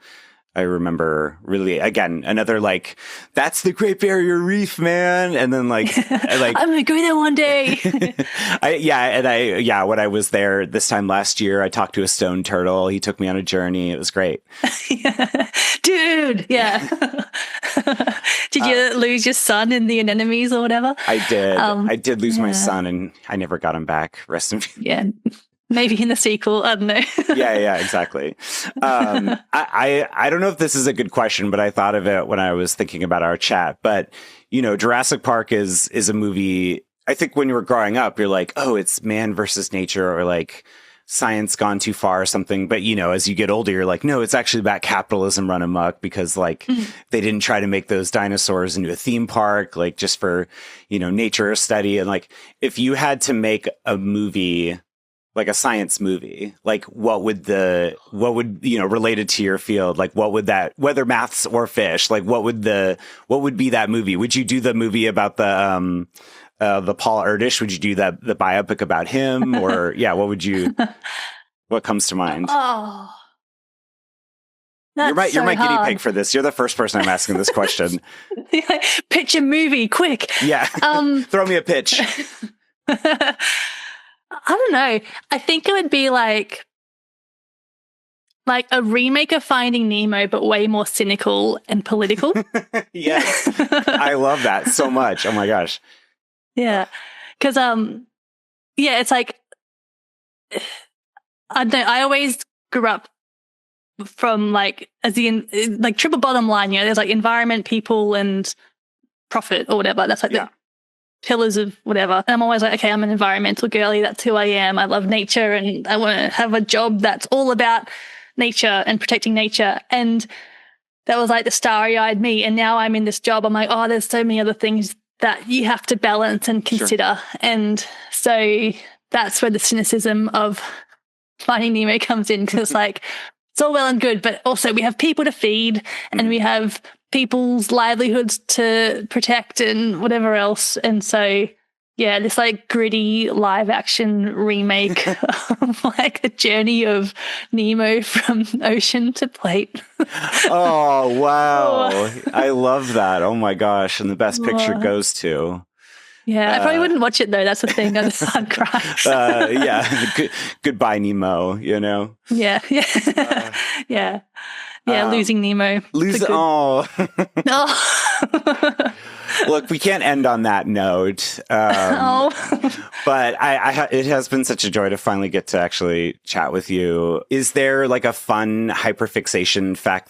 I remember really, again, another like, that's the Great Barrier Reef, man. And then like I'm going to go there one day. When I was there this time last year, I talked to a stone turtle. He took me on a journey. It was great. Dude. Yeah. Did you lose your son in the anemones or whatever? I did. I did lose my son, and I never got him back. Rest in peace. Yeah. Maybe in the sequel. I don't know. Yeah, exactly. I don't know if this is a good question, but I thought of it when I was thinking about our chat. But, Jurassic Park is a movie. I think when you were growing up, you're like, oh, it's man versus nature, or like science gone too far or something. But, as you get older, you're like, no, it's actually about capitalism run amok, because like they didn't try to make those dinosaurs into a theme park, like just for, nature study. And like, if you had to make a movie, like a science movie, like what would related to your field, like what would that, whether maths or fish, like what would be that movie? Would you do the movie about the Paul Erdős? Would you do the biopic about him? Or what comes to mind? Oh, you're my guinea pig for this. You're the first person I'm asking this question. Pitch a movie, quick. Yeah. Throw me a pitch. I don't know. I think it would be like a remake of Finding Nemo, but way more cynical and political. Yes. I love that so much. Oh my gosh. Yeah. Because, it's like, I don't know, I always grew up from like, triple bottom line, there's like environment, people, and profit or whatever. That's like the pillars of whatever. And I'm always like, okay, I'm an environmental girly. That's who I am. I love nature, and I want to have a job that's all about nature and protecting nature. And that was like the starry-eyed me. And now I'm in this job. I'm like, oh, there's so many other things that you have to balance and consider. Sure. And so that's where the cynicism of Finding Nemo comes in, because like, it's all well and good, but also we have people to feed and we have people's livelihoods to protect and whatever else. And so, yeah, this like gritty live action remake of like the journey of Nemo from ocean to plate. Oh, wow. I love that. Oh my gosh. And the best picture goes to. Yeah, I probably wouldn't watch it though. That's the thing. I'd cry. Goodbye, Nemo, Yeah. Yeah. Yeah, Losing Nemo. Oh. Oh. Look, we can't end on that note. But it has been such a joy to finally get to actually chat with you. Is there like a fun hyperfixation fact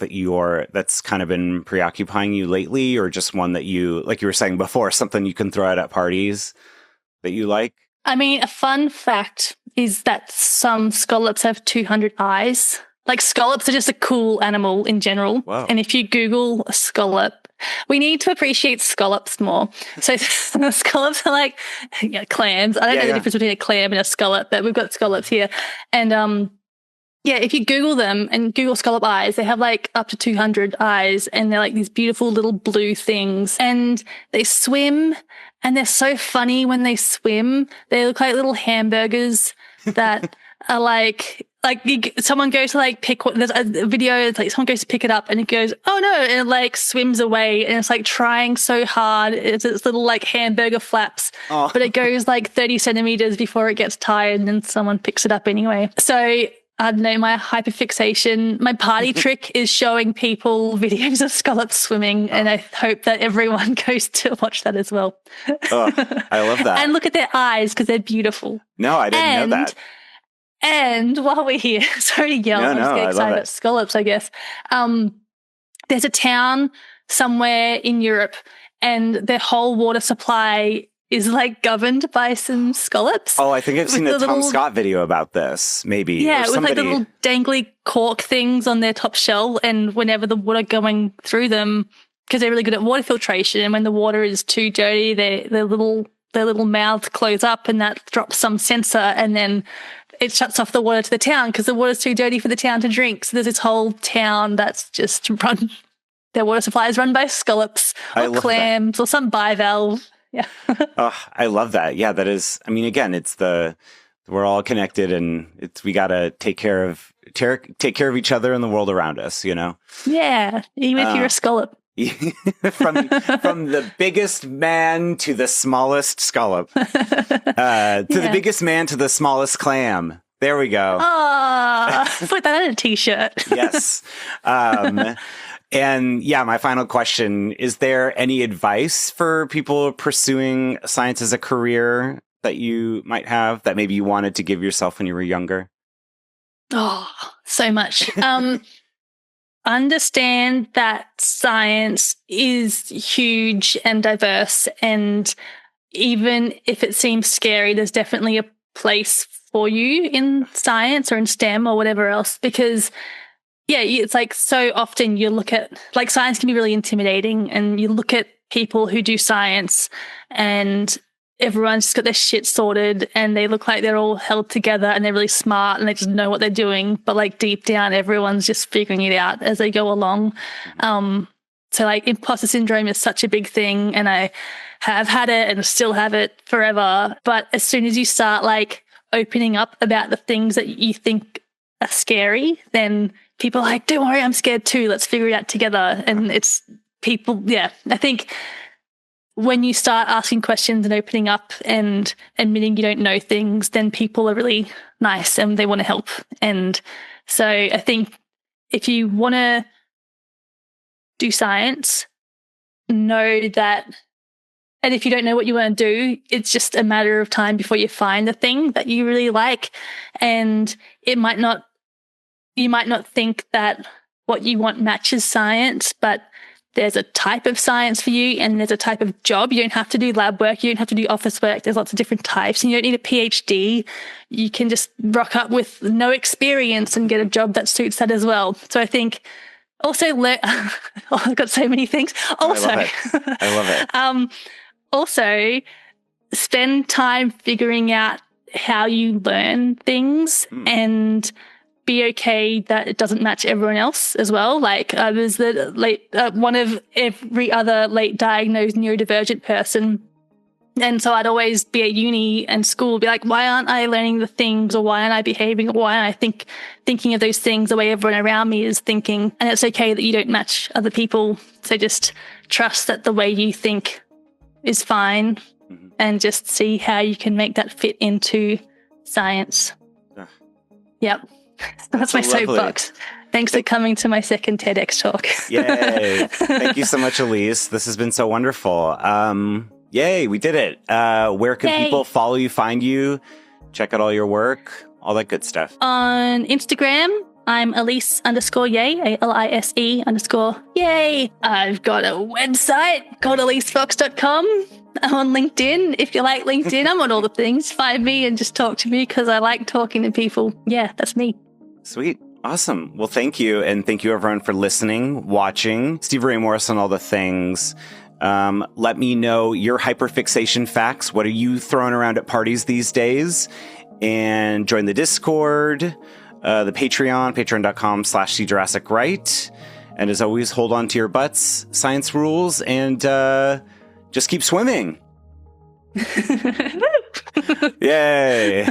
that's kind of been preoccupying you lately, or just one that you, like you were saying before, something you can throw out at parties that you like? I mean, a fun fact is that some scallops have 200 eyes. Like, scallops are just a cool animal in general. Wow. And if you Google a scallop, we need to appreciate scallops more. So scallops are like clams. I don't know the difference between a clam and a scallop, but we've got scallops here. And if you Google them and Google scallop eyes, they have like up to 200 eyes, and they're like these beautiful little blue things. And they swim, and they're so funny when they swim. They look like little hamburgers that are like someone goes to like pick what, there's a video, it's like someone goes to pick it up and it goes, oh no, and it like swims away, and it's like trying so hard. It's little like hamburger flaps, but it goes like 30 centimeters before it gets tired, and then someone picks it up anyway. So I don't know, my hyperfixation, my party trick is showing people videos of scallops swimming, and I hope that everyone goes to watch that as well. I love that. And look at their eyes, because they're beautiful. No, I didn't know that. And while we're here, sorry to yell, I'm just getting excited about scallops, I guess. There's a town somewhere in Europe, and their whole water supply is like governed by some scallops. Oh, I think I've seen a Tom Scott video about this, maybe. Yeah, with like the little dangly cork things on their top shell, and whenever the water going through them, because they're really good at water filtration, and when the water is too dirty, their little mouths close up, and that drops some sensor, and then it shuts off the water to the town because the water's too dirty for the town to drink. So there's this whole town that's just run, their water supply is run by scallops or clams or some bivalve. Yeah. I love that. Yeah, that is, I mean, again, we're all connected, and we got to take care of each other and the world around us, you know? Yeah. Even if you're a scallop. from the biggest man to the smallest scallop, to the biggest man to the smallest clam. There we go. Put that on a t-shirt. Yes. And yeah, my final question, is there any advice for people pursuing science as a career that you might have that maybe you wanted to give yourself when you were younger? Oh, so much. Understand that science is huge and diverse, and even if it seems scary, there's definitely a place for you in science or in STEM or whatever else, because it's like so often you look at, like, science can be really intimidating, and you look at people who do science and everyone's just got their shit sorted, and they look like they're all held together, and they're really smart, and they just know what they're doing. But like deep down, everyone's just figuring it out as they go along. So like imposter syndrome is such a big thing, and I have had it and still have it forever. But as soon as you start like opening up about the things that you think are scary, then people are like, don't worry, I'm scared too. Let's figure it out together. And it's people, I think when you start asking questions and opening up and admitting you don't know things, then people are really nice and they want to help. And so I think if you want to do science, know that, and if you don't know what you want to do, it's just a matter of time before you find the thing that you really like. And you might not think that what you want matches science, but there's a type of science for you, and there's a type of job. You don't have to do lab work. You don't have to do office work. There's lots of different types, and you don't need a PhD. You can just rock up with no experience and get a job that suits that as well. So I think also, I've got so many things. Also, I love it. Also, spend time figuring out how you learn things and be okay that it doesn't match everyone else as well. Like I was the one of every other late diagnosed neurodivergent person. And so I'd always be at uni and school, be like, why aren't I learning the things, or why aren't I behaving, or why aren't I thinking of those things the way everyone around me is thinking? And it's okay that you don't match other people. So just trust that the way you think is fine, and just see how you can make that fit into science. Yep. That's my soapbox. Thanks for coming to my second TEDx talk. Yay. Thank you so much, Alise. This has been so wonderful. Yay, we did it. Where can people follow you, find you, check out all your work, all that good stuff? On Instagram, I'm Alise_yay, ALISE_yay. I've got a website called alisefox.com. I'm on LinkedIn. If you like LinkedIn, I'm on all the things. Find me and just talk to me because I like talking to people. Yeah, that's me. Sweet. Awesome. Well, thank you. And thank you, everyone, for listening, watching. Stephen Ray Morris on all the things. Let me know your hyperfixation facts. What are you throwing around at parties these days? And join the Discord, the Patreon, patreon.com/See Jurassic Right. And as always, hold on to your butts, science rules, and just keep swimming. Yay.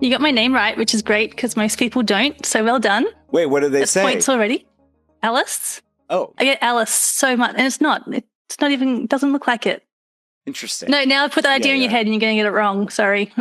You got my name right, which is great because most people don't. So well done. Wait, what did they say? Points already. Alice. Oh, I get Alice so much, and it's not even. It doesn't look like it. interesting. No, now I put that idea in your head, and you're going to get it wrong. Sorry.